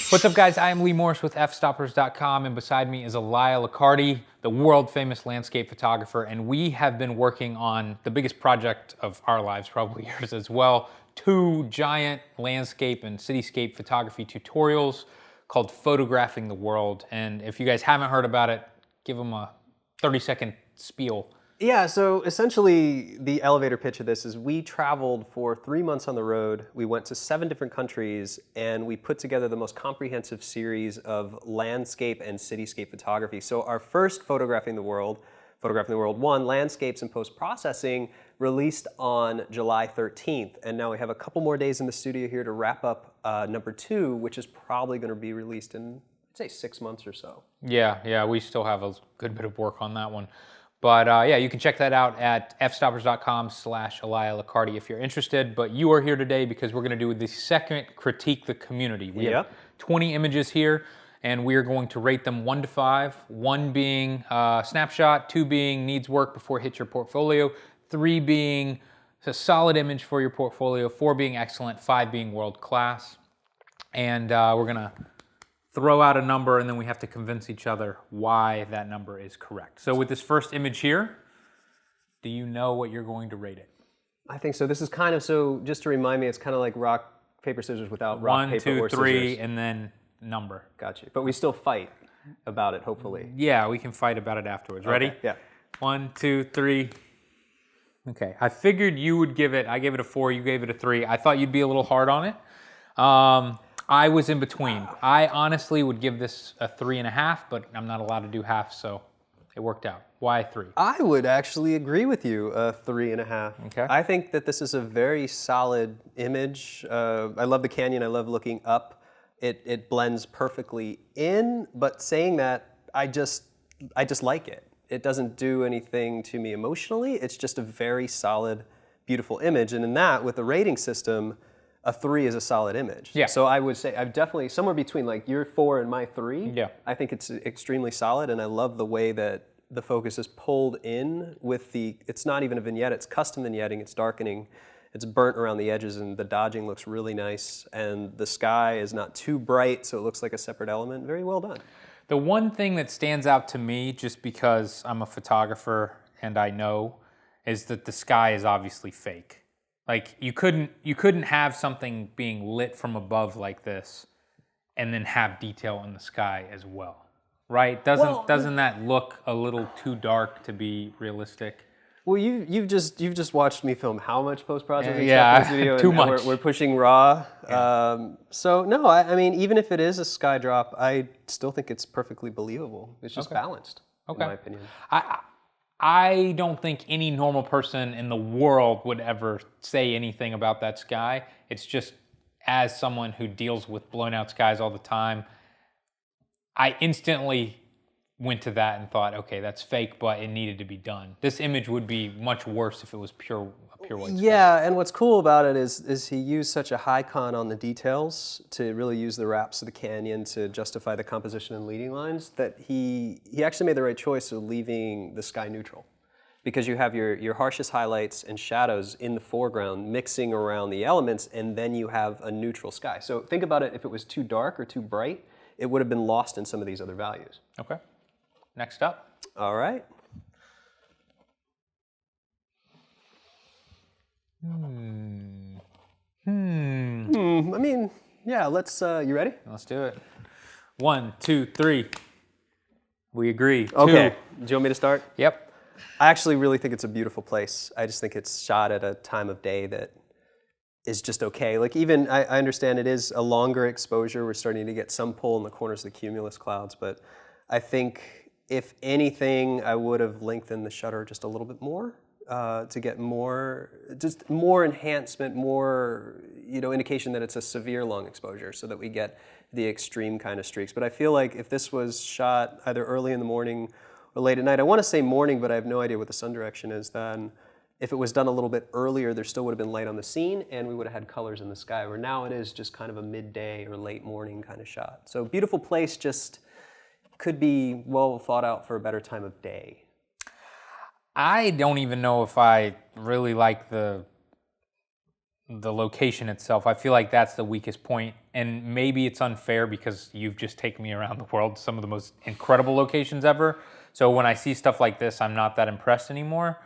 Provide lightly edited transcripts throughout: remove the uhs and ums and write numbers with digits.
What's up, guys? I am Lee Morris with Fstoppers.com, and beside me is Elia Locardi, the world-famous landscape photographer, and we have been working on the biggest project of our lives, probably yours as well, 2 giant landscape and cityscape photography tutorials called Photographing the World. And if you guys haven't heard about it, give them a 30-second spiel. Yeah, so essentially the elevator pitch of this is we traveled for 3 months on the road. We went to 7 different countries and we put together the most comprehensive series of landscape and cityscape photography. So our first Photographing the World 1, Landscapes and Post-Processing, released on July 13th. And now we have a couple more days in the studio here to wrap up number 2, which is probably going to be released in, I'd say, 6 months or so. Yeah, we still have a good bit of work on that one. But yeah, you can check that out at fstoppers.com/Elia Locardi if you're interested. But you are here today because we're going to do the second Critique the Community. We have 20 images here, and we are going to rate them 1 to 5. 1 being snapshot, 2 being needs work before it hits your portfolio, 3 being a solid image for your portfolio, 4 being excellent, 5 being world class. And we're going to throw out a number, and then we have to convince each other why that number is correct. So with this first image here, do you know what you're going to rate it? I think so. This is kind of, so just to remind me, it's kind of like rock, paper, scissors without rock, paper, or scissors. 1, 2, 3, and then number. Got you. But we still fight about it, hopefully. Yeah, we can fight about it afterwards. Ready? Okay. Yeah. 1, 2, 3. Okay, I figured you would give it, I gave it a 4, you gave it a 3. I thought you'd be a little hard on it. I was in between. I honestly would give this a 3.5, but I'm not allowed to do half, so it worked out. Why 3? I would actually agree with you, 3.5. Okay. I think that this is a very solid image. I love the canyon, I love looking up. It blends perfectly in, but saying that, I just like it. It doesn't do anything to me emotionally. It's just a very solid, beautiful image. And in that, with the rating system, a 3 is a solid image. Yeah. So I would say I've definitely, somewhere between like your 4 and my 3, yeah. I think it's extremely solid, and I love the way that the focus is pulled in with it's not even a vignette, it's custom vignetting, it's darkening, it's burnt around the edges, and the dodging looks really nice, and the sky is not too bright, so it looks like a separate element. Very well done. The one thing that stands out to me, just because I'm a photographer and I know, is that the sky is obviously fake. Like you couldn't have something being lit from above like this and then have detail in the sky as well, right? Doesn't that look a little too dark to be realistic? Well, you've just watched me film how much post-processing yeah, stuff in this video? Too much. We're pushing raw. Yeah. So no, I mean, even if it is a sky drop, I still think it's perfectly believable. It's just balanced, in my opinion. I don't think any normal person in the world would ever say anything about that sky. It's just, as someone who deals with blown out skies all the time, I instantly went to that and thought, okay, that's fake, but it needed to be done. This image would be much worse if it was pure white sky. Yeah, and what's cool about it is he used such a high con on the details to really use the wraps of the canyon to justify the composition and leading lines, that he actually made the right choice of leaving the sky neutral. Because you have your harshest highlights and shadows in the foreground mixing around the elements, and then you have a neutral sky. So think about it, if it was too dark or too bright, it would have been lost in some of these other values. Okay. Next up. All right. I mean, yeah, let's, you ready? Let's do it. 1, 2, 3. We agree. Okay. 2. Do you want me to start? Yep. I actually really think it's a beautiful place. I just think it's shot at a time of day that is just okay. Like even, I understand it is a longer exposure. We're starting to get some pull in the corners of the cumulus clouds, but I think if anything, I would have lengthened the shutter just a little bit more to get more enhancement, more indication that it's a severe long exposure, so that we get the extreme kind of streaks. But I feel like if this was shot either early in the morning or late at night, I want to say morning, but I have no idea what the sun direction is, then if it was done a little bit earlier, there still would have been light on the scene and we would have had colors in the sky, where now it is just kind of a midday or late morning kind of shot. So beautiful place, just could be well thought out for a better time of day. I don't even know if I really like the the location itself. I feel like that's the weakest point, and maybe it's unfair because you've just taken me around the world to some of the most incredible locations ever. So when I see stuff like this, I'm not that impressed anymore.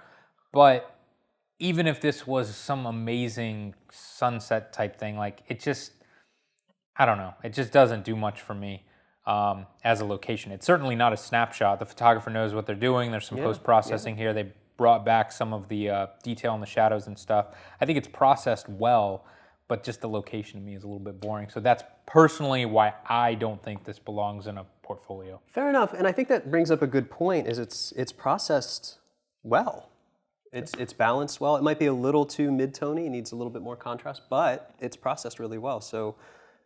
But even if this was some amazing sunset type thing, like it just, I don't know, it just doesn't do much for me as a location. It's certainly not a snapshot. The photographer knows what they're doing. There's some post-processing here. They brought back some of the detail in the shadows and stuff. I think it's processed well, but just the location to me is a little bit boring. So that's personally why I don't think this belongs in a portfolio. Fair enough, and I think that brings up a good point. Is it's processed well. It's balanced well. It might be a little too mid-tony. It needs a little bit more contrast, but it's processed really well. So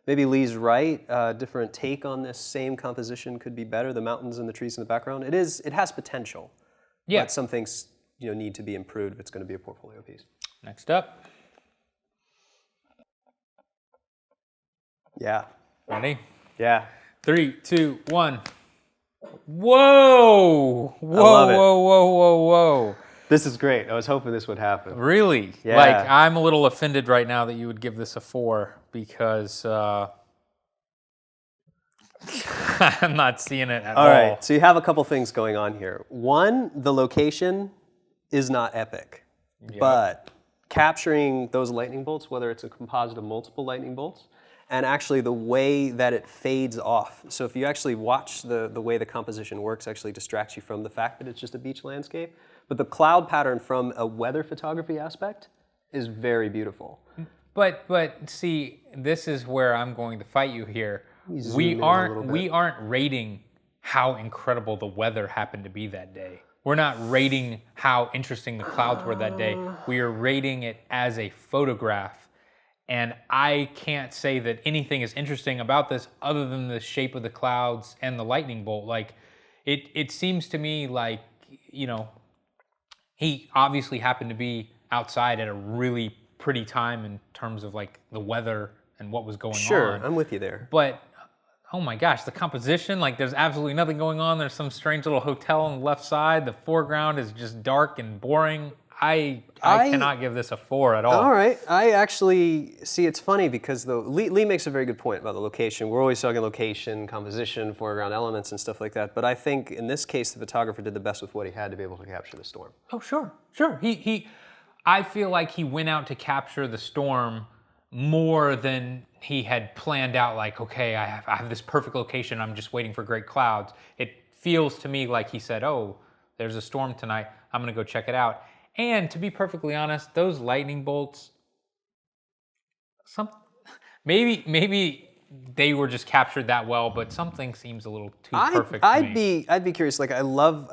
maybe Lee's right. Different take on this same composition could be better. The mountains and the trees in the background. It has potential. Yeah. But some things need to be improved if it's going to be a portfolio piece. Next up. Yeah. Ready? Yeah. 3, 2, 1. Whoa! Whoa! love it. Whoa! Whoa! Whoa! Whoa! This is great. I was hoping this would happen. Really? Yeah. Like, I'm a little offended right now that you would give this a 4 because I'm not seeing it at all. All right. So you have a couple things going on here. One, the location is not epic, but capturing those lightning bolts, whether it's a composite of multiple lightning bolts, and actually the way that it fades off. So if you actually watch the way the composition works, actually distracts you from the fact that it's just a beach landscape. But the cloud pattern from a weather photography aspect is very beautiful. But see, this is where I'm going to fight you here. We aren't rating how incredible the weather happened to be that day. We're not rating how interesting the clouds were that day. We are rating it as a photograph. And I can't say that anything is interesting about this other than the shape of the clouds and the lightning bolt. Like, it seems to me like, he obviously happened to be outside at a really pretty time in terms of like the weather and what was going on. Sure, I'm with you there. But oh my gosh, the composition, like there's absolutely nothing going on. There's some strange little hotel on the left side. The foreground is just dark and boring. I cannot give this a 4 at all. All right. I actually see it's funny because Lee makes a very good point about the location. We're always talking location, composition, foreground elements and stuff like that. But I think in this case, the photographer did the best with what he had to be able to capture the storm. Oh, sure. I feel like he went out to capture the storm more than he had planned out, like, okay, I have this perfect location. I'm just waiting for great clouds. It feels to me like he said, oh, there's a storm tonight. I'm going to go check it out. And to be perfectly honest, those lightning bolts, maybe they were just captured that well, but something seems a little too perfect to me. I'd be curious. Like I love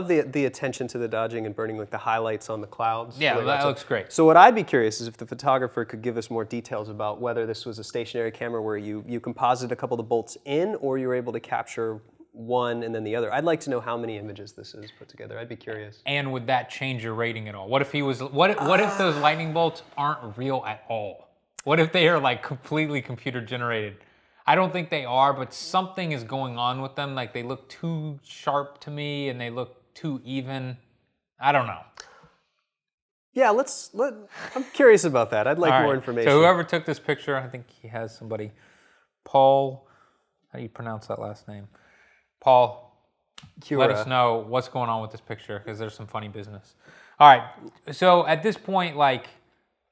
the attention to the dodging and burning, like the highlights on the clouds. Yeah, that looks great. So what I'd be curious is if the photographer could give us more details about whether this was a stationary camera where you composited a couple of the bolts in, or you were able to capture one and then the other. I'd like to know how many images this is put together. I'd be curious. And would that change your rating at all? What if what if those lightning bolts aren't real at all? What if they are like completely computer generated? I don't think they are, but something is going on with them. Like they look too sharp to me and they look too even. I don't know. Yeah, I'm curious about that. I'd like more information. So whoever took this picture, I think he has somebody, Paul, how do you pronounce that last name? Paul, let us know what's going on with this picture because there's some funny business. All right, so at this point, like,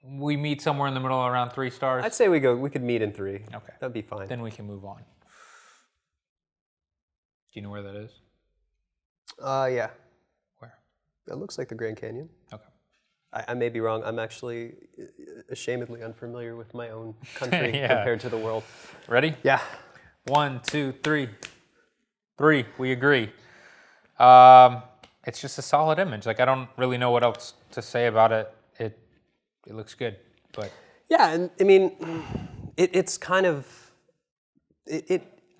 we meet somewhere in the middle around 3 stars? I'd say we could meet in 3. Okay. That'd be fine. Then we can move on. Do you know where that is? Yeah. Where? It looks like the Grand Canyon. Okay. I may be wrong. I'm actually ashamedly unfamiliar with my own country compared to the world. Ready? Yeah. 1, 2, 3. 3, we agree. It's just a solid image. Like, I don't really know what else to say about it. It looks good, but... Yeah, and I mean, it's kind of...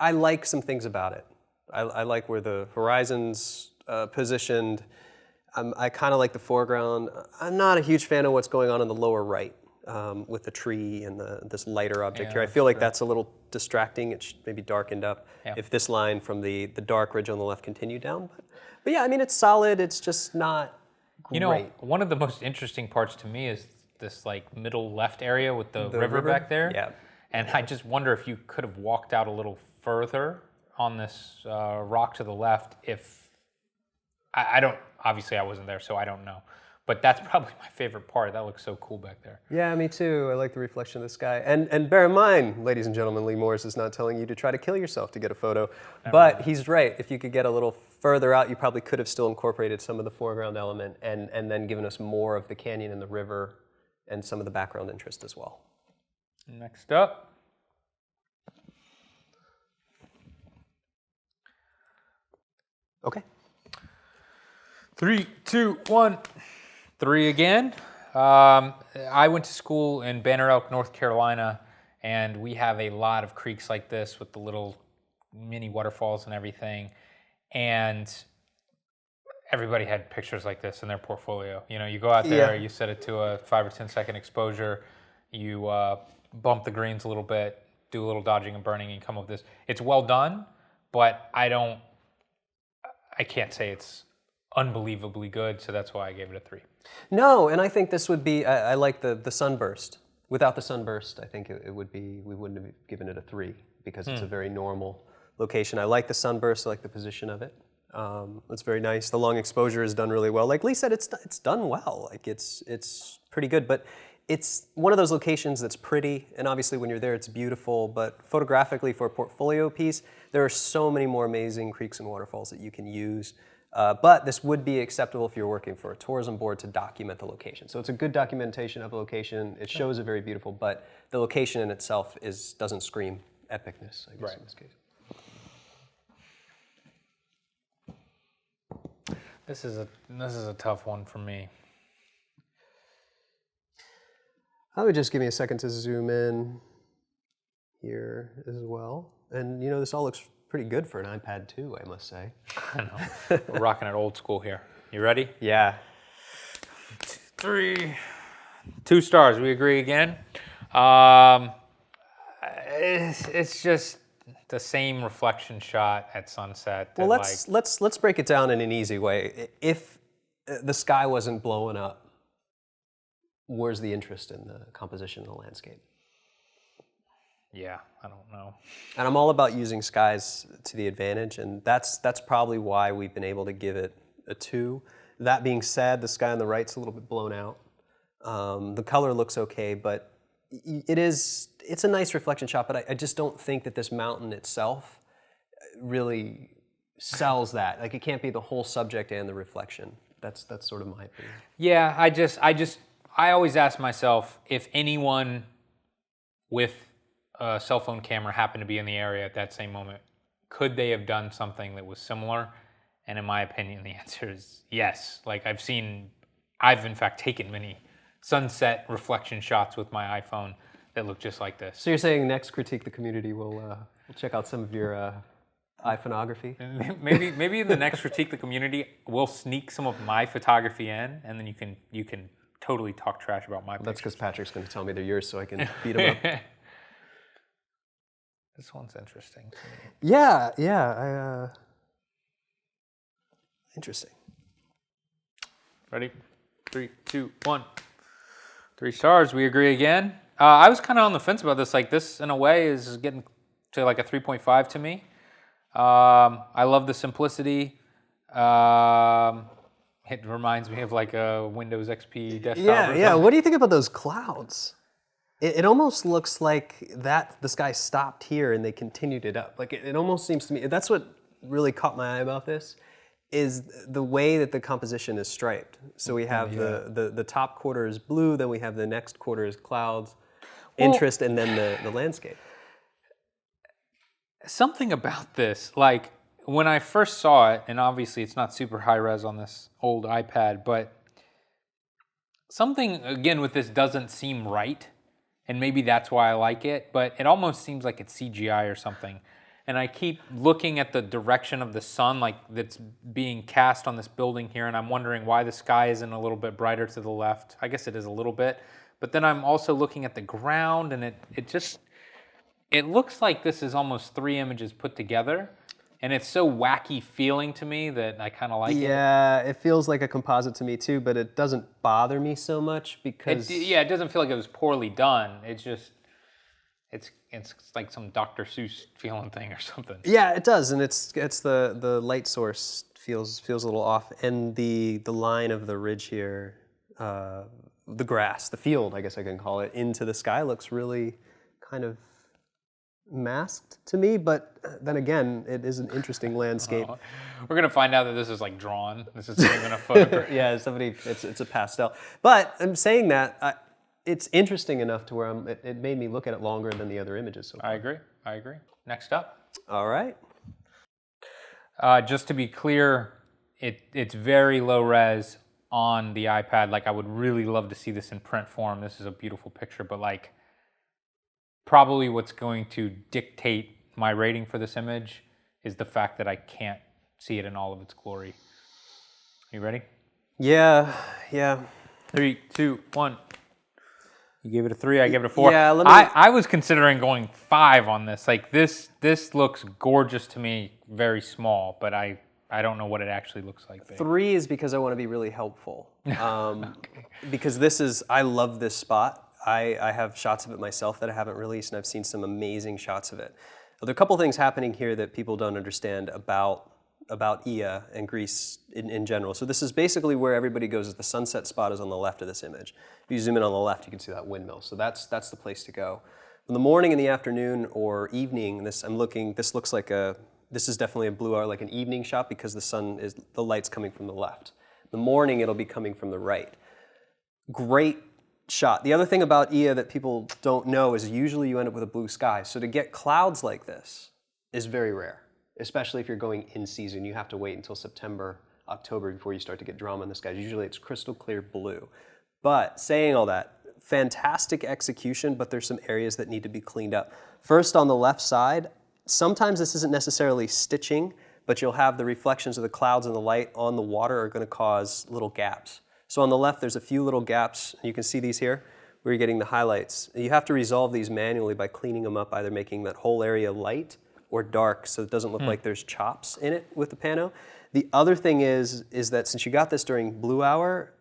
I like some things about it. I like where the horizon's positioned. I kind of like the foreground. I'm not a huge fan of what's going on in the lower right with the tree and this lighter object here. I feel like that's a little distracting. It should maybe darkened up if this line from the dark ridge on the left continued down. But yeah, I mean, it's solid. It's just not great. You know, one of the most interesting parts to me is this like middle left area with the river river? back there. Yeah. And I just wonder if you could have walked out a little further on this rock to the left. If I don't, obviously I wasn't there, so I don't know. But that's probably my favorite part. That looks so cool back there. Yeah, me too. I like the reflection of the sky. And bear in mind, ladies and gentlemen, Lee Morris is not telling you to try to kill yourself to get a photo. But he's right. If you could get a little further out, you probably could have still incorporated some of the foreground element and then given us more of the canyon and the river and some of the background interest as well. Next up. Okay. 3, 2, 1. 3 again. I went to school in Banner Elk, North Carolina, and we have a lot of creeks like this with the little mini waterfalls and everything. And everybody had pictures like this in their portfolio. You know, you go out there, you set it to a 5 or 10 second exposure, you bump the greens a little bit, do a little dodging and burning, and come up with this. It's well done, but I can't say it's unbelievably good, so that's why I gave it a 3. No, and I think this would be, I like the sunburst. Without the sunburst, I think it would be, we wouldn't have given it a 3 because it's a very normal location. I like the sunburst, I like the position of it. It's very nice. The long exposure is done really well. Like Lee said, it's done well. Like it's pretty good, but it's one of those locations that's pretty, and obviously when you're there, it's beautiful, but photographically for a portfolio piece, there are so many more amazing creeks and waterfalls that you can use. But this would be acceptable if you're working for a tourism board to document the location. So it's a good documentation of a location. It shows it very beautiful, but the location in itself doesn't scream epicness, I guess, in this case. This is a tough one for me. I would just give me a second to zoom in here as well. And you know, this all looks pretty good for an iPad too, I must say. I know. We're rocking it old school here. You ready? Yeah. 3. 2 stars. We agree again. It's just the same reflection shot at sunset. Well, let's break it down in an easy way. If the sky wasn't blowing up, where's the interest in the composition of the landscape? Yeah, I don't know. And I'm all about using skies to the advantage, and that's probably why we've been able to give it a 2. That being said, the sky on the right's a little bit blown out. The color looks okay, but it's a nice reflection shot, but I just don't think that this mountain itself really sells that. Like, it can't be the whole subject and the reflection. That's sort of my opinion. Yeah, I always ask myself, if anyone with a cell phone camera happened to be in the area at that same moment, could they have done something that was similar? And in my opinion, the answer is yes. Like, I've in fact taken many sunset reflection shots with my iPhone that look just like this. So you're saying next Critique the Community we'll check out some of your iPhoneography? Maybe in the next Critique the Community, we'll sneak some of my photography in, and then you can totally talk trash about my pictures. That's because Patrick's going to tell me they're yours so I can beat him up. This one's interesting to me. Yeah. Interesting. Ready? 3, 2, 1. 3 stars. We agree again. I was kind of on the fence about this. Like, this, in a way, is getting to like a 3.5 to me. I love the simplicity. It reminds me of like a Windows XP desktop. Yeah. What do you think about those clouds? It almost looks like the sky stopped here and they continued it up. Like, it almost seems to me, that's what really caught my eye about this, is the way that the composition is striped. So we have the top quarter is blue, then we have the next quarter is clouds, interest, and then the landscape. Something about this, like when I first saw it, and obviously it's not super high res on this old iPad, but something, again, with this doesn't seem right. And maybe that's why I like it, but it almost seems like it's CGI or something. And I keep looking at the direction of the sun, like that's being cast on this building here, and I'm wondering why the sky isn't a little bit brighter to the left. I guess it is a little bit. But then I'm also looking at the ground, and it looks like this is almost 3 images put together. And it's so wacky feeling to me that I kind of like it. Yeah, it feels like a composite to me too, but it doesn't bother me so much because It doesn't feel like it was poorly done. It's just, it's like some Dr. Seuss feeling thing or something. yeah, it does, and it's the light source feels a little off, and the line of the ridge here, the grass, the field, I guess I can call it, into the sky looks really kind of masked to me, but then again, it is an interesting landscape. We're gonna find out that this is like drawn. This isn't even a photograph. Yeah, it's a pastel. But I'm saying that it's interesting enough to where it made me look at it longer than the other images so far. I agree. Next up. All right. Just to be clear, it's very low res on the iPad. Like I would really love to see this in print form. This is a beautiful picture, but like probably what's going to dictate my rating for this image is the fact that I can't see it in all of its glory. You ready? Yeah. 3, 2, 1. You gave it a 3, I gave it a 4. Yeah, I was considering going 5 on this. Like this looks gorgeous to me, very small, but I don't know what it actually looks like big. 3 is because I want to be really helpful. Okay. Because I love this spot. I have shots of it myself that I haven't released, and I've seen some amazing shots of it. There are a couple things happening here that people don't understand about Ia and Greece in general. So this is basically where everybody goes. The sunset spot is on the left of this image. If you zoom in on the left, you can see that windmill. So that's the place to go. In the morning, in the afternoon, or evening, this is definitely a blue hour, like an evening shot, because the light's coming from the left. In the morning, it'll be coming from the right. Great shot. The other thing about Ia that people don't know is usually you end up with a blue sky. So to get clouds like this is very rare, especially if you're going in season. You have to wait until September, October before you start to get drama in the skies. Usually it's crystal clear blue. But saying all that, fantastic execution, but there's some areas that need to be cleaned up. First, on the left side, sometimes this isn't necessarily stitching, but you'll have the reflections of the clouds and the light on the water are going to cause little gaps. So on the left, there's a few little gaps, and you can see these here, where you're getting the highlights. You have to resolve these manually by cleaning them up, either making that whole area light or dark so it doesn't look like there's chops in it with the pano. The other thing is that since you got this during blue hour,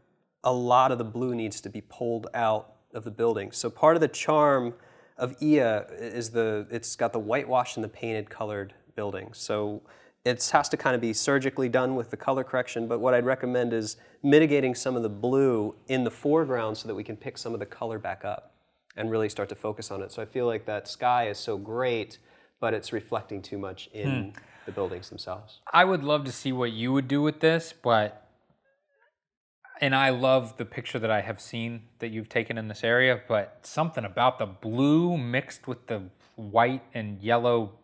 a lot of the blue needs to be pulled out of the building. So part of the charm of Ia is it's got the whitewash and the painted colored buildings. So it has to kind of be surgically done with the color correction, but what I'd recommend is mitigating some of the blue in the foreground so that we can pick some of the color back up and really start to focus on it. So I feel like that sky is so great, but it's reflecting too much in the buildings themselves. I would love to see what you would do with this, and I love the picture that I have seen that you've taken in this area, but something about the blue mixed with the white and yellow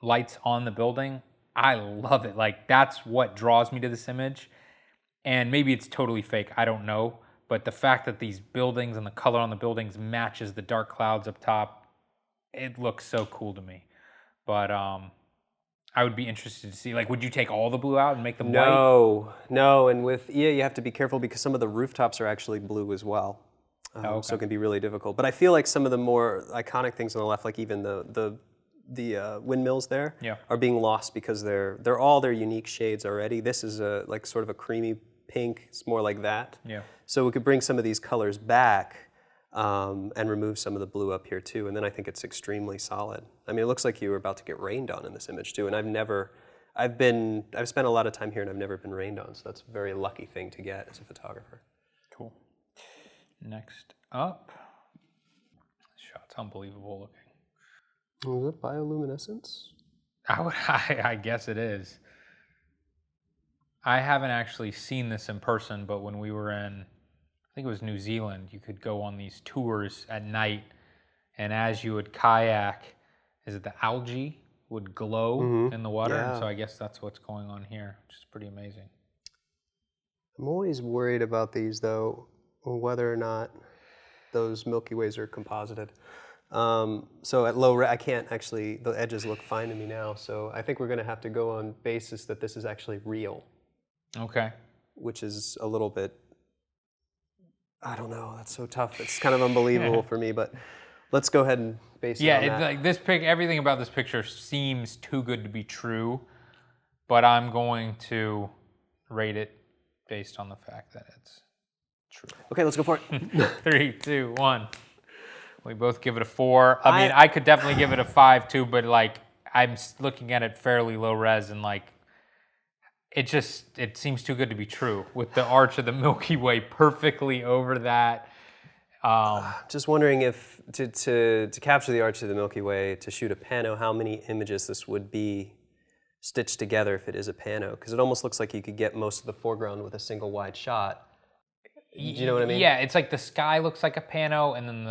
lights on the building, I love it. Like that's what draws me to this image. And maybe it's totally fake, I don't know. But the fact that these buildings and the color on the buildings matches the dark clouds up top, it looks so cool to me. But I would be interested to see, like, would you take all the blue out and make them white? No, and with Ia you have to be careful because some of the rooftops are actually blue as well. So it can be really difficult. But I feel like some of the more iconic things on the left, like even the windmills there, are being lost because they're all their unique shades already. This is like sort of a creamy pink. It's more like that. Yeah. So we could bring some of these colors back and remove some of the blue up here too. And then I think it's extremely solid. I mean, it looks like you were about to get rained on in this image too. And I've spent a lot of time here and I've never been rained on. So that's a very lucky thing to get as a photographer. Cool. Next up, this shot's unbelievable looking. Is it bioluminescence? I guess it is. I haven't actually seen this in person, but when we were in, I think it was New Zealand, you could go on these tours at night, and as you would kayak, the algae would glow in the water, and so I guess that's what's going on here, which is pretty amazing. I'm always worried about these, though, whether or not those Milky Ways are composited. So at low, I can't actually, the edges look fine to me now, so I think we're going to have to go on basis that this is actually real. Okay. Which is a little bit, I don't know, that's so tough. It's kind of unbelievable for me, but let's go ahead and base it on that. Like this everything about this picture seems too good to be true, but I'm going to rate it based on the fact that it's true. Okay, let's go for it. 3, 2, 1. We both give it a 4. I mean, I could definitely give it a 5 too, but like I'm looking at it fairly low res and like it seems too good to be true with the arch of the Milky Way perfectly over that. Just wondering if to capture the arch of the Milky Way, to shoot a pano, how many images this would be stitched together if it is a pano, because it almost looks like you could get most of the foreground with a single wide shot. Do you know what I mean? Yeah, it's like the sky looks like a pano, and then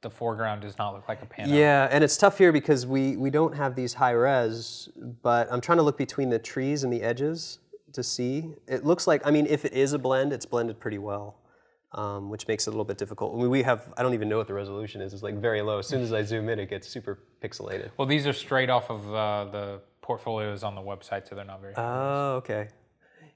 the foreground does not look like a pano. Yeah, and it's tough here because we don't have these high res, but I'm trying to look between the trees and the edges to see. It looks like, I mean, if it is a blend, it's blended pretty well, which makes it a little bit difficult. I mean, I don't even know what the resolution is. It's like very low. As soon as I zoom in, it gets super pixelated. Well, these are straight off of the portfolios on the website, so they're not very Oh, okay.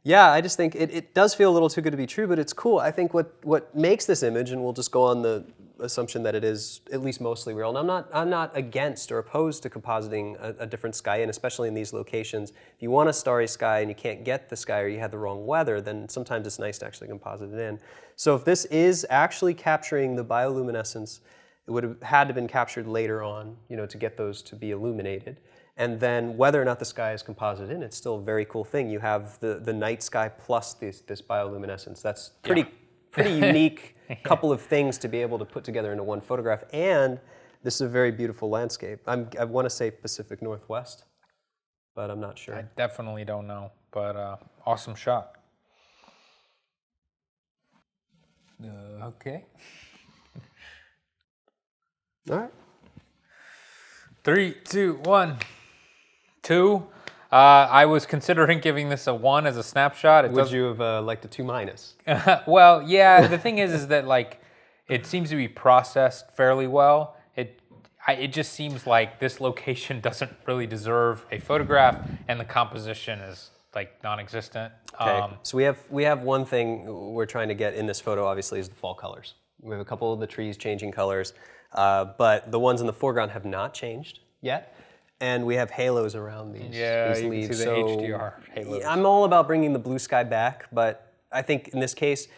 Yeah, I just think it does feel a little too good to be true, but it's cool. I think what makes this image, and we'll just go on the assumption that it is at least mostly real, and I'm not against or opposed to compositing a different sky, and especially in these locations. If you want a starry sky and you can't get the sky or you had the wrong weather, then sometimes it's nice to actually composite it in. So if this is actually capturing the bioluminescence, it would have had to been captured later on, to get those to be illuminated. And then whether or not the sky is composited in, it's still a very cool thing. You have the night sky plus this bioluminescence. That's pretty unique couple of things to be able to put together into one photograph. And this is a very beautiful landscape. I want to say Pacific Northwest, but I'm not sure. I definitely don't know, but awesome shot. Okay. All right. 3, 2, 1. 2. I was considering giving this a 1 as a snapshot. Would you have liked a 2-? Well, yeah. The thing is that like it seems to be processed fairly well. It just seems like this location doesn't really deserve a photograph, and the composition is like non-existent. Okay. So we have one thing we're trying to get in this photo. Obviously, is the fall colors. We have a couple of the trees changing colors, but the ones in the foreground have not changed yet. And we have halos around these leaves. Yeah, you can see the HDR halos. I'm all about bringing the blue sky back, but I think in this case,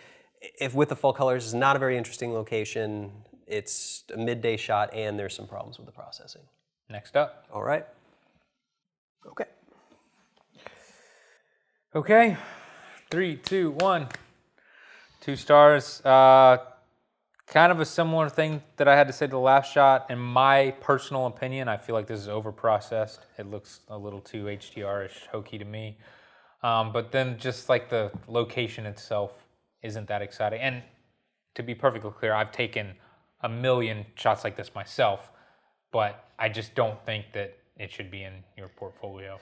if with the fall colors, it's not a very interesting location. It's a midday shot, and there's some problems with the processing. Next up. All right. Okay. Okay. 3, 2, 1. 2 stars. Kind of a similar thing that I had to say to the last shot. In my personal opinion, I feel like this is overprocessed. It looks a little too HDR-ish, hokey to me. But then just like the location itself isn't that exciting. And to be perfectly clear, I've taken a million shots like this myself, but I just don't think that it should be in your portfolio.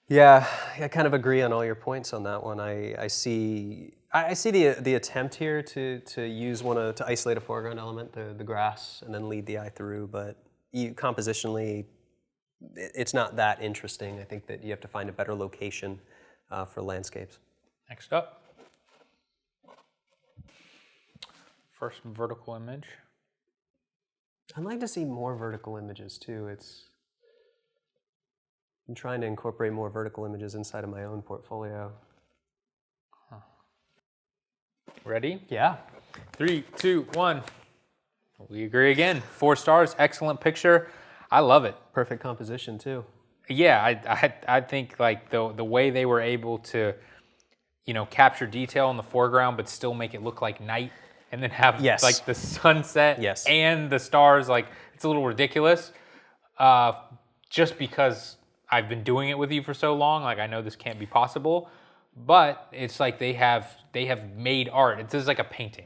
Yeah, I kind of agree on all your points on that one. I see the attempt here to use to isolate a foreground element, the grass, and then lead the eye through. But compositionally, it's not that interesting. I think that you have to find a better location for landscapes. Next up, first vertical image. I'd like to see more vertical images too. I'm trying to incorporate more vertical images inside of my own portfolio. Ready? Yeah. 3, 2, 1. We agree again. 4 stars. Excellent picture. I love it. Perfect composition too. Yeah, I think like the way they were able to, capture detail in the foreground, but still make it look like night, and then have like the sunset and the stars. Like it's a little ridiculous. Just because I've been doing it with you for so long, like I know this can't be possible. But it's like they have made art. It's just like a painting.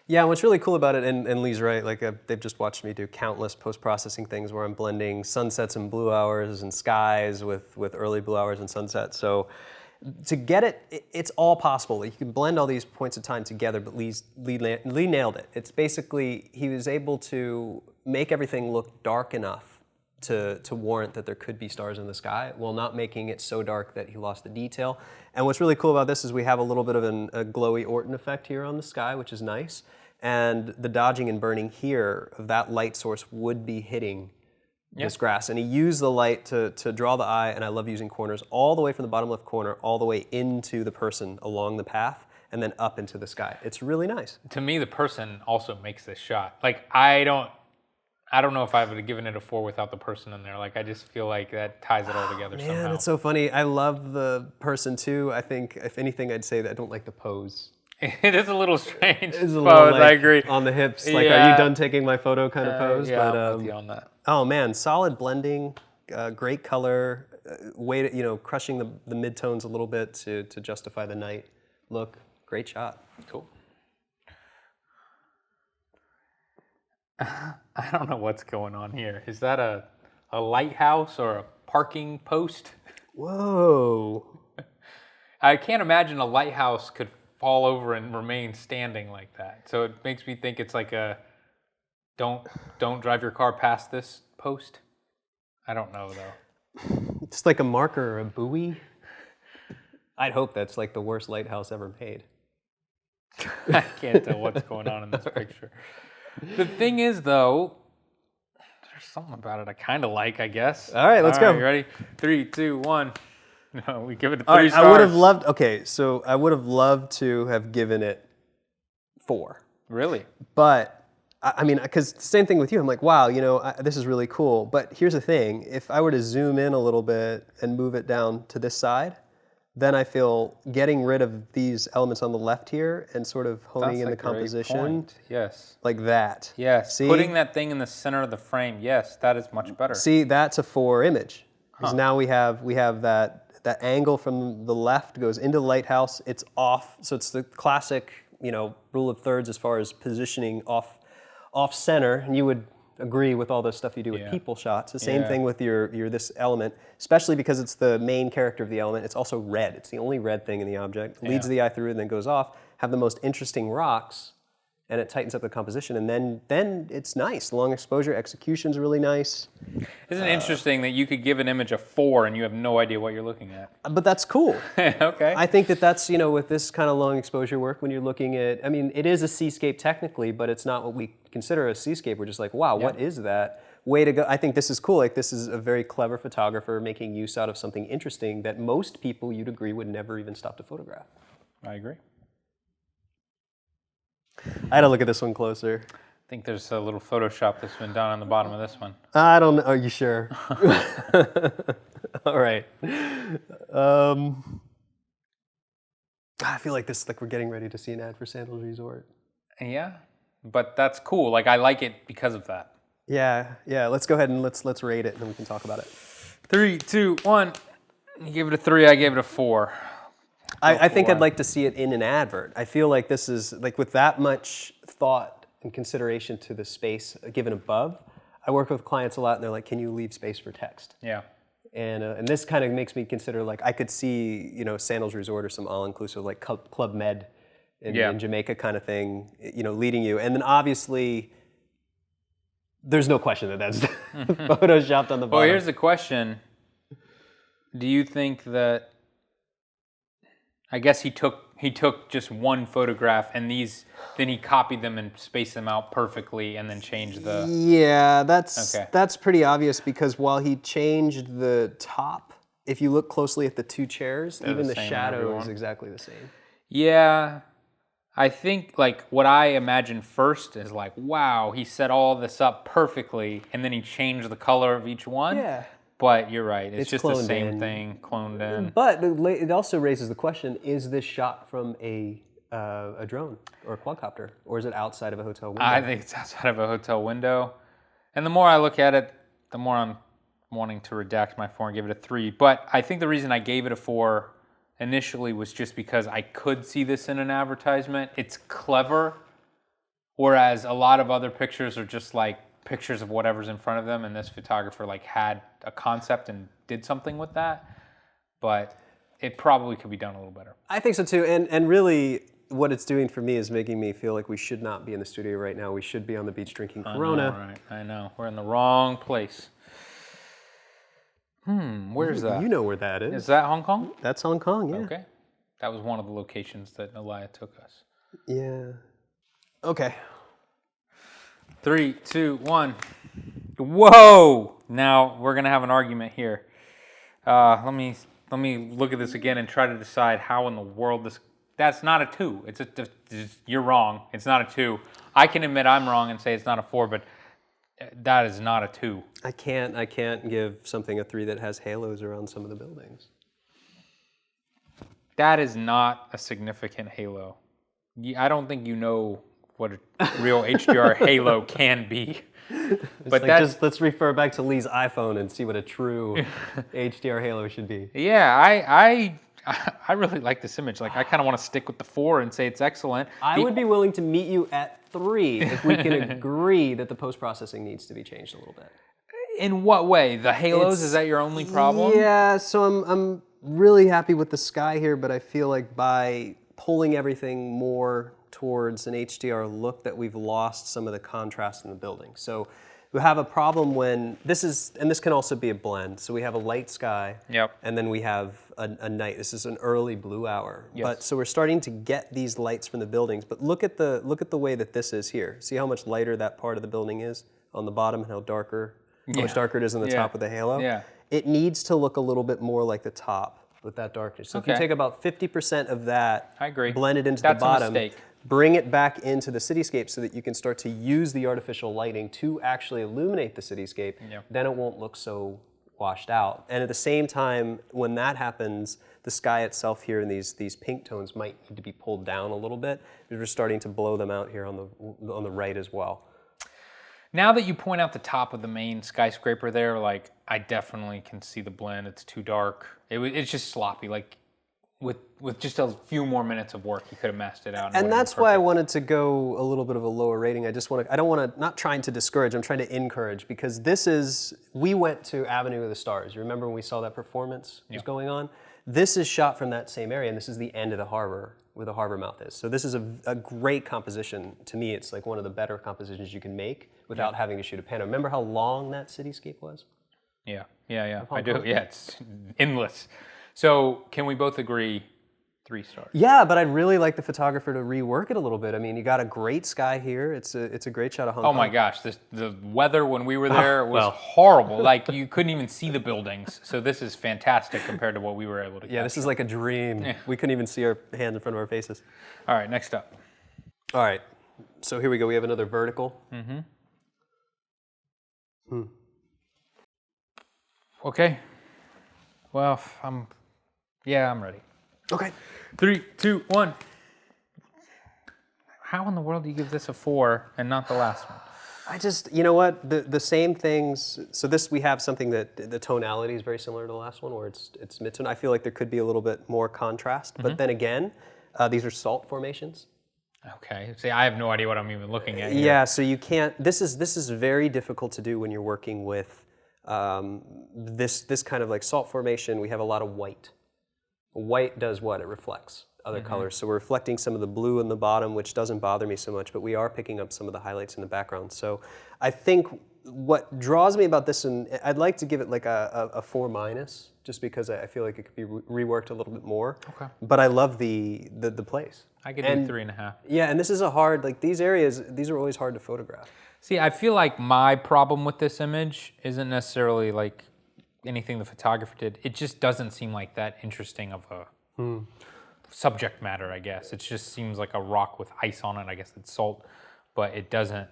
Yeah, and what's really cool about it, and Lee's right, like they've just watched me do countless post-processing things where I'm blending sunsets and blue hours and skies with early blue hours and sunsets. So to get it, it's all possible. You can blend all these points of time together, but Lee nailed it. It's basically, he was able to make everything look dark enough to warrant that there could be stars in the sky, while not making it so dark that he lost the detail. And what's really cool about this is we have a little bit of a glowy Orton effect here on the sky, which is nice. And the dodging and burning here of that light source would be hitting this grass. And he used the light to draw the eye, and I love using corners all the way from the bottom left corner, all the way into the person along the path, and then up into the sky. It's really nice. To me, the person also makes this shot. Like, I don't know if I would have given it a 4 without the person in there. Like, I just feel like that ties it all together somehow. Man, it's so funny. I love the person too. I think, if anything, I'd say that I don't like the pose. It is a little strange It's a pose, little, like, I agree. on the hips, like, Yeah. are you done taking my photo kind of pose? Yeah, But, I'm with you on that. oh man, solid blending, great color, way to, crushing the midtones a little bit to justify the night look. Great shot. Cool. I don't know what's going on here. Is that a lighthouse or a parking post? Whoa. I can't imagine a lighthouse could fall over and remain standing like that. So it makes me think it's like a don't drive your car past this post. I don't know though. It's like a marker or a buoy. I'd hope that's like the worst lighthouse ever made. I can't tell what's going on in this picture. The thing is, though, there's something about it I kind of like, I guess. All right, let's go. You ready? 3, 2, 1. No, we give it a 3 All right, stars. I would have loved, okay, so I would have loved to have given it 4. Really? But, I mean, because same thing with you. I'm like, wow, this is really cool. But here's the thing. If I were to zoom in a little bit and move it down to this side, then I feel getting rid of these elements on the left here and sort of honing in the composition. Point. Yes. Like that. Yes. See? Putting that thing in the center of the frame. Yes, that is much better. See, that's a 4 image. Because now we have that angle from the left goes into the lighthouse. It's off. So it's the classic, rule of thirds as far as positioning off center. And you would agree with all the stuff you do with people shots. The same thing with your this element, especially because it's the main character of the element. It's also red. It's the only red thing in the object. It leads the eye through and then goes off. Have the most interesting rocks, and it tightens up the composition. And then it's nice. Long exposure, execution's really nice. Isn't it interesting that you could give an image a 4 and you have no idea what you're looking at? But that's cool. Okay. I think that's, with this kind of long exposure work, when you're looking at, I mean, it is a seascape technically, but it's not what we consider a seascape. We're just like, wow, what is that? Way to go. I think this is cool. Like, this is a very clever photographer making use out of something interesting that most people, you'd agree, would never even stop to photograph. I agree. I had to look at this one closer. I think there's a little Photoshop that's been done on the bottom of this one. I don't know. Are you sure? All right. I feel like we're getting ready to see an ad for Sandals Resort. Yeah, but that's cool. Like, I like it because of that. Yeah. Let's go ahead and let's rate it, and then we can talk about it. 3, 2, 1. You gave it a 3. I gave it a 4. I think I'd like to see it in an advert. I feel like this is, like, with that much thought and consideration to the space given above, I work with clients a lot, and they're like, can you leave space for text? Yeah. And this kind of makes me consider, like, I could see, Sandals Resort or some all-inclusive, like Club Med in Jamaica kind of thing, leading you. And then obviously, there's no question that that's photoshopped on the bottom. Well, here's the question. Do you think that, I guess he took just one photograph and then he copied them and spaced them out perfectly and then changed the... Yeah, that's pretty obvious, because while he changed the top, if you look closely at the two chairs, even the shadow is exactly the same. Yeah, I think, like, what I imagine first is like, wow, he set all this up perfectly and then he changed the color of each one. Yeah. But you're right, it's just the cloned same in. thing, cloned in. But it also raises the question, is this shot from a drone or a quadcopter, or is it outside of a hotel window? I think it's outside of a hotel window. And the more I look at it, the more I'm wanting to redact my 4 and give it a 3. But I think the reason I gave it a 4 initially was just because I could see this in an advertisement. It's clever, whereas a lot of other pictures are just like pictures of whatever's in front of them, and this photographer like had a concept and did something with that. But it probably could be done a little better. I think so too, and really what it's doing for me is making me feel like we should not be in the studio right now. We should be on the beach drinking Corona. Right, I know. We're in the wrong place. Where's that? You know where that is. Is that Hong Kong? That's Hong Kong, yeah. Okay. That was one of the locations that Elia took us. Yeah. Okay. 3, 2, 1. Whoa! Now we're gonna have an argument here. Let me look at this again and try to decide how in the world this. That's not a 2. You're wrong. It's not a 2. I can admit I'm wrong and say it's not a 4, but that is not a 2. I can't give something a 3 that has halos around some of the buildings. That is not a significant halo. I don't think you know what a real HDR halo can be. But like just let's refer back to Lee's iPhone and see what a true HDR halo should be. Yeah, I really like this image. Like, I kind of want to stick with the 4 and say it's excellent. I would be willing to meet you at 3 if we can agree that the post-processing needs to be changed a little bit. In what way? The halos, is that your only problem? Yeah, so I'm really happy with the sky here, but I feel like by pulling everything more towards an HDR look that we've lost some of the contrast in the building. So we have a problem when this can also be a blend. So we have a light sky, and then we have a night. This is an early blue hour. Yes. But so we're starting to get these lights from the buildings. But look at the way that this is here. See how much lighter that part of the building is on the bottom, and how much darker it is on the top of the halo. Yeah. It needs to look a little bit more like the top with that darkness. So if you take about 50% of that, I agree. blend it into the bottom, bring it back into the cityscape so that you can start to use the artificial lighting to actually illuminate the cityscape, then it won't look so washed out. And at the same time, when that happens, the sky itself here in these pink tones might need to be pulled down a little bit. We're starting to blow them out here on the right as well. Now that you point out the top of the main skyscraper there, like, I definitely can see the blend. It's too dark. It's just sloppy. Like, with just a few more minutes of work, you could have messed it out. And that's why I wanted to go a little bit of a lower rating. I don't want to, not trying to discourage, I'm trying to encourage, because we went to Avenue of the Stars. You remember when we saw that performance was going on? This is shot from that same area, and this is the end of the harbor, where the harbor mouth is. So this is a great composition. To me, it's like one of the better compositions you can make without having to shoot a panorama. Remember how long that cityscape was? Yeah. I do. Yeah, it's endless. So can we both agree 3 stars? Yeah, but I'd really like the photographer to rework it a little bit. I mean, you got a great sky here. It's a great shot of Hong Kong. Oh my gosh, the weather when we were there was horrible. Like, you couldn't even see the buildings. So this is fantastic compared to what we were able to capture. This is like a dream. Yeah. We couldn't even see our hands in front of our faces. All right, next up. All right, so here we go. We have another vertical. Okay. Well, I'm ready. Okay. 3, 2, 1. How in the world do you give this a 4 and not the last one? I just, you know what, the same things. So this, we have something that the tonality is very similar to the last one, where it's mid-tone. I feel like there could be a little bit more contrast, but then again, these are salt formations. Okay. See, I have no idea what I'm even looking at here. Yeah. So you can't. This is very difficult to do when you're working with this kind of like salt formation. We have a lot of white. White does what? It reflects other colors. So we're reflecting some of the blue in the bottom, which doesn't bother me so much, but we are picking up some of the highlights in the background. So I think what draws me about this, and I'd like to give it like a 4-, just because I feel like it could be reworked a little bit more. Okay. But I love the place. I could do 3.5. Yeah, and this is a hard, like these areas, these are always hard to photograph. See, I feel like my problem with this image isn't necessarily like anything the photographer did. It just doesn't seem like that interesting of a subject matter, I guess. It just seems like a rock with ice on it. I guess it's salt, but it doesn't.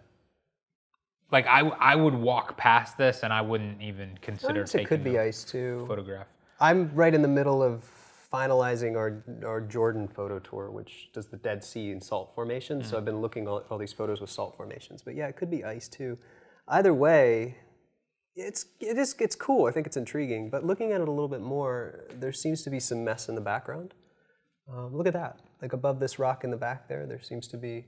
Like, I would walk past this and I wouldn't even consider taking it could be ice too. Photograph. I'm right in the middle of finalizing our Jordan photo tour, which does the Dead Sea and salt formations. So I've been looking at all these photos with salt formations. But yeah, it could be ice too. Either way, it's cool. I think it's intriguing. But looking at it a little bit more, there seems to be some mess in the background. Look at that. Like above this rock in the back there seems to be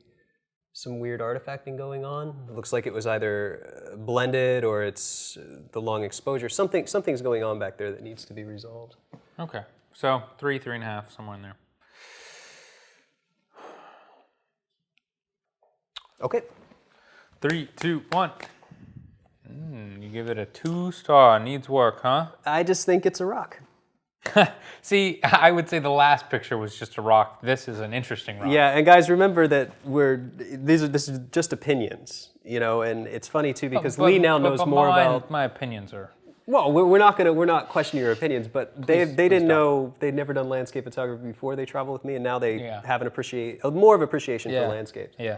some weird artifacting going on. It looks like it was either blended or it's the long exposure. Something's going on back there that needs to be resolved. Okay. So 3, 3.5, somewhere in there. Okay. 3, 2, 1. You give it a 2 star. Needs work, huh? I just think it's a rock. See, I would say the last picture was just a rock. This is an interesting rock. Yeah, and guys, remember that this is just opinions, and it's funny too because Lee now knows more about. My opinions are. Well, we're not questioning your opinions, but they didn't know, they'd never done landscape photography before they traveled with me, and now they have more of appreciation for landscapes. Yeah.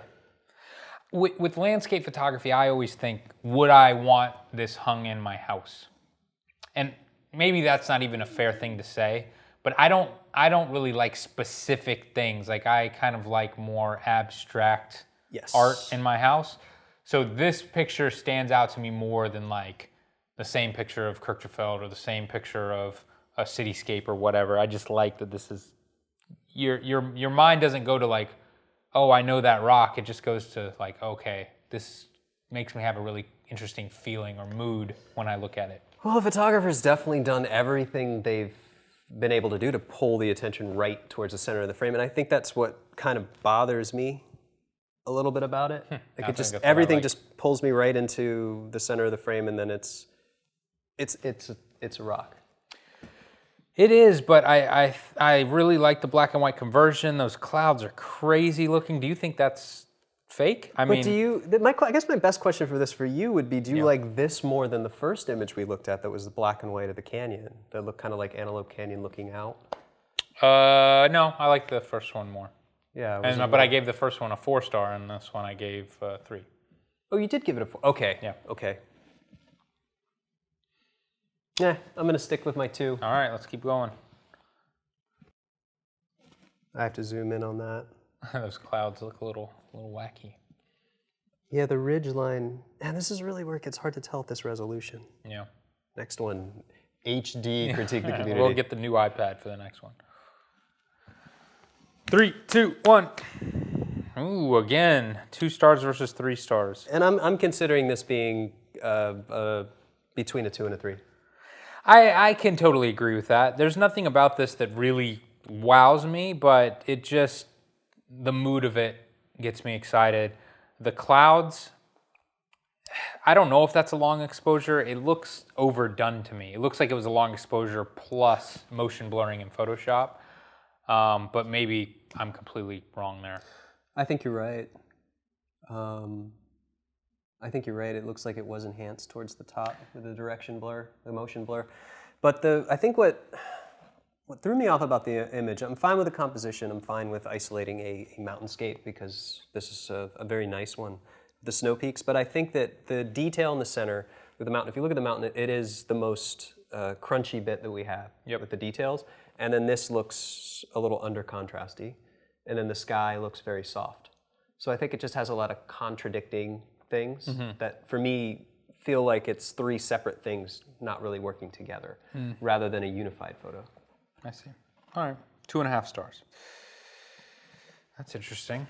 With landscape photography, I always think, would I want this hung in my house? And maybe that's not even a fair thing to say, but I don't really like specific things. Like I kind of like more abstract art in my house. So this picture stands out to me more than like the same picture of Kirchhoffeld or the same picture of a cityscape or whatever. I just like that this is, your mind doesn't go to like, oh, I know that rock. It just goes to like, okay, this makes me have a really interesting feeling or mood when I look at it. Well, the photographer's definitely done everything they've been able to do to pull the attention right towards the center of the frame, and I think that's what kind of bothers me a little bit about it. Like it just, everything just pulls me right into the center of the frame, and then it's a rock. It is, but I really like the black and white conversion. Those clouds are crazy looking. Do you think that's fake? I guess my best question for you would be, do you like this more than the first image we looked at that was the black and white of the canyon, that looked kind of like Antelope Canyon looking out? No, I like the first one more. Yeah. But I gave the first one a 4-star, and this one I gave 3. Oh, you did give it a 4. Okay. Yeah. Okay. Yeah, I'm going to stick with my 2. All right, let's keep going. I have to zoom in on that. Those clouds look a little wacky. Yeah, the ridge line. And this is really where it gets hard to tell at this resolution. Yeah. Next one, HD, critique the community. We'll get the new iPad for the next one. 3, 2, 1. Ooh, again, 2 stars versus 3 stars. And I'm considering this being between a 2 and a 3. I can totally agree with that. There's nothing about this that really wows me, but it just, the mood of it gets me excited. The clouds, I don't know if that's a long exposure. It looks overdone to me. It looks like it was a long exposure plus motion blurring in Photoshop, but maybe I'm completely wrong there. I think you're right. It looks like it was enhanced towards the top with the direction blur, the motion blur. But I think what threw me off about the image, I'm fine with the composition, I'm fine with isolating a mountainscape because this is a very nice one, the snow peaks, but I think that the detail in the center with the mountain, if you look at the mountain, it is the most crunchy bit that we have with the details, and then this looks a little under contrasty, and then the sky looks very soft. So I think it just has a lot of contradicting things that, for me, feel like it's 3 separate things not really working together, rather than a unified photo. I see. All right, 2.5 stars. That's interesting.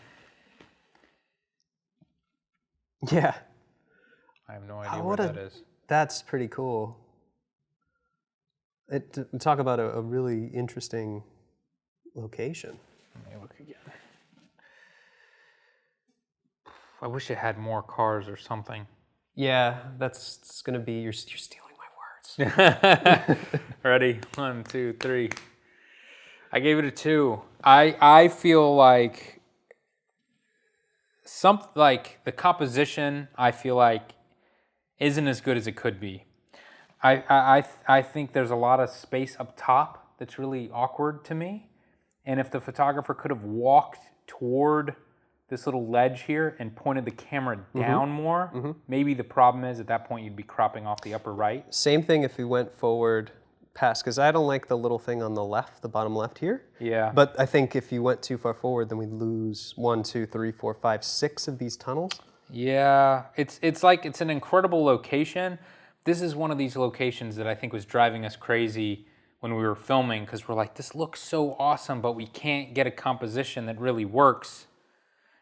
Yeah. I have no idea what that is. That's pretty cool. Talk about a really interesting location. Let me look again. I wish it had more cars or something. Yeah, that's going to be, you're stealing my words. Ready? 1, 2, 3. I gave it a 2. I feel like the composition, I feel like, isn't as good as it could be. I think there's a lot of space up top that's really awkward to me. And if the photographer could have walked toward this little ledge here and pointed the camera down more, maybe the problem is at that point you'd be cropping off the upper right. Same thing if we went forward past, because I don't like the little thing on the left, the bottom left here. Yeah. But I think if you went too far forward, then we'd lose 1, 2, 3, 4, 5, 6 of these tunnels. Yeah, it's like, it's an incredible location. This is one of these locations that I think was driving us crazy when we were filming, because we're like, this looks so awesome, but we can't get a composition that really works.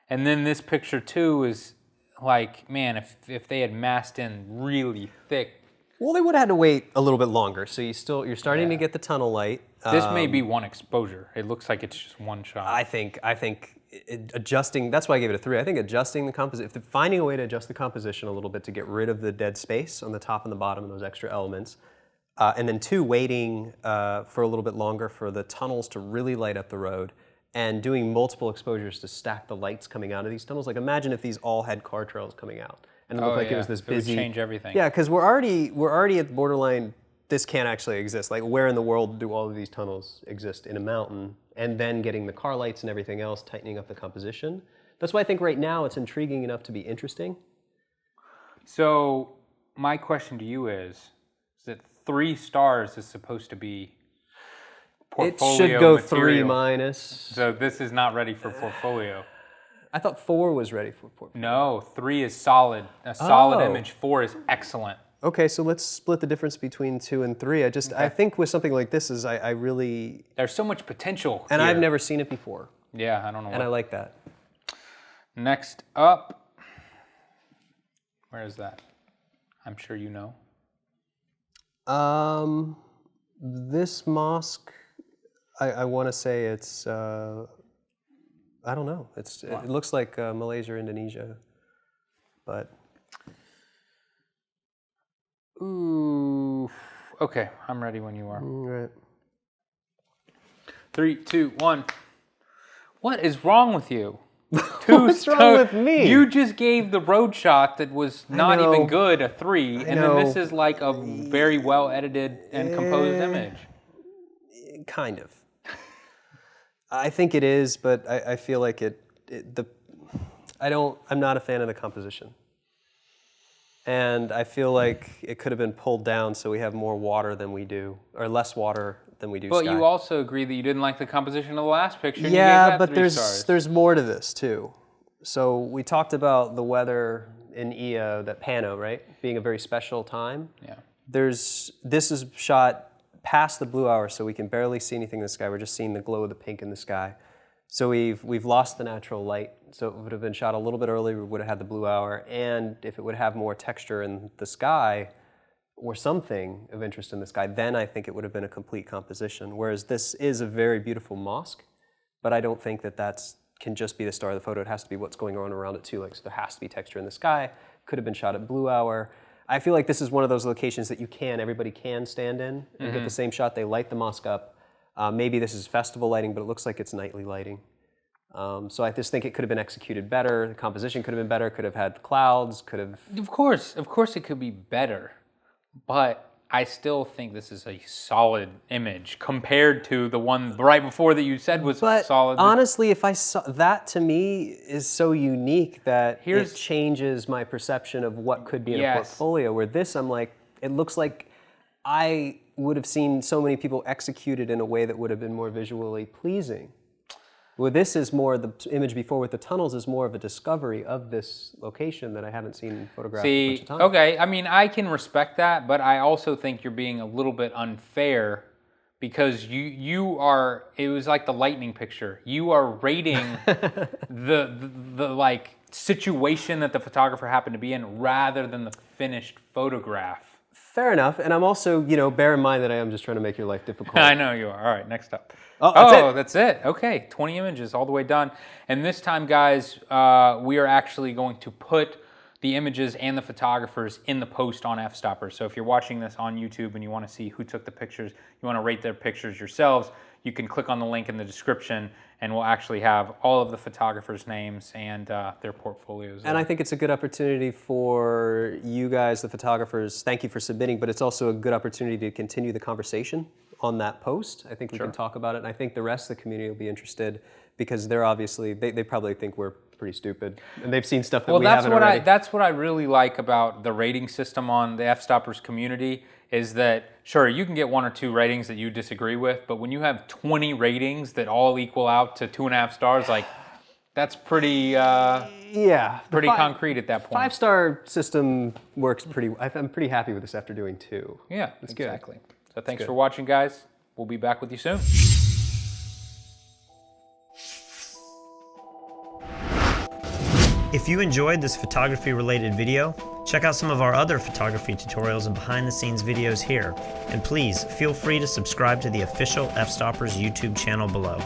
And then this picture too is like, man, if they had masked in really thick. Well, they would have had to wait a little bit longer. So you're starting to get the tunnel light. This may be one exposure. It looks like it's just one shot. I think adjusting, that's why I gave it a 3. I think adjusting the composition, finding a way to adjust the composition a little bit to get rid of the dead space on the top and the bottom and those extra elements, And then 2, waiting for a little bit longer for the tunnels to really light up the road, and doing multiple exposures to stack the lights coming out of these tunnels. Like, imagine if these all had car trails coming out, and it looked like it was this busy. It would change everything. Yeah, because we're already at the borderline. This can't actually exist. Like, where in the world do all of these tunnels exist in a mountain? And then getting the car lights and everything else, tightening up the composition. That's why I think right now it's intriguing enough to be interesting. So my question to you is that 3 stars is supposed to be portfolio It should go material. 3 minus. So this is not ready for portfolio. I thought 4 was ready for portfolio. No, 3 is solid. A solid Oh. image. 4 is excellent. Okay, so let's split the difference between 2 and 3. I think with something like this is I really, There's so much potential and here. I've never seen it before, Yeah, I don't know. and I like that. Next up, where is that? I'm sure you know. This mosque, I want to say it's, I don't know. It looks like Malaysia or Indonesia, but. Ooh. Okay, I'm ready when you are. Right. 3, 2, 1. What is wrong with you? What's wrong with me? You just gave the road shot that was not know. even good a 3, and know. then this is like a very well edited and composed image. Kind of. I think it is, but I feel like I'm not a fan of the composition. And I feel like it could have been pulled down so we have more water than we do, or less water than we do But sky. you also agree that you didn't like the composition of the last picture. And Yeah, you gave that but 3 stars. there's more to this too. So we talked about the weather in Ia, that Pano, right, being a very special time. Yeah. This is shot past the blue hour, so we can barely see anything in the sky. We're just seeing the glow of the pink in the sky. So we've lost the natural light. So it would have been shot a little bit earlier, we would have had the blue hour, and if it would have more texture in the sky, or something of interest in the sky, then I think it would have been a complete composition. Whereas this is a very beautiful mosque, but I don't think that can just be the star of the photo. It has to be what's going on around it too. Like, so there has to be texture in the sky. Could have been shot at blue hour. I feel like this is one of those locations that everybody can stand in and get the same shot. They light the mosque up. Maybe this is festival lighting, but it looks like it's nightly lighting. So I just think it could have been executed better. The composition could have been better. Could have had clouds. Could have. Of course it could be better, but I still think this is a solid image compared to the one right before that you said was solid. Honestly, if I saw that, to me is so unique that it changes my perception of what could be in a portfolio. Where this, I'm like, it looks like I would have seen so many people execute it in a way that would have been more visually pleasing. Well, this is more, the image before with the tunnels is more of a discovery of this location that I haven't seen photographed a bunch of times. Okay, I mean, I can respect that, but I also think you're being a little bit unfair because you are, it was like the lightning picture. You are rating the like situation that the photographer happened to be in rather than the finished photograph. Fair enough, and I'm also, bear in mind that I am just trying to make your life difficult. I know you are. All right, next up. Oh, that's it. Okay, 20 images all the way done. And this time, guys, we are actually going to put the images and the photographers in the post on Fstoppers. So if you're watching this on YouTube and you want to see who took the pictures, you want to rate their pictures yourselves, you can click on the link in the description and we'll actually have all of the photographers' names and their portfolios. And I think it's a good opportunity for you guys, the photographers, thank you for submitting, but it's also a good opportunity to continue the conversation on that post. I think we can talk about it, and I think the rest of the community will be interested because they're obviously, they probably think we're pretty stupid, and they've seen stuff that we haven't already. That's what I really like about the rating system on the Fstoppers community is that, sure, you can get 1 or 2 ratings that you disagree with, but when you have 20 ratings that all equal out to 2.5 stars, like, that's pretty pretty concrete at that point. 5-star system works I'm pretty happy with this after doing 2. Yeah, It's exactly. good. So thanks for watching, guys. We'll be back with you soon. If you enjoyed this photography-related video, check out some of our other photography tutorials and behind-the-scenes videos here. And please, feel free to subscribe to the official Fstoppers YouTube channel below.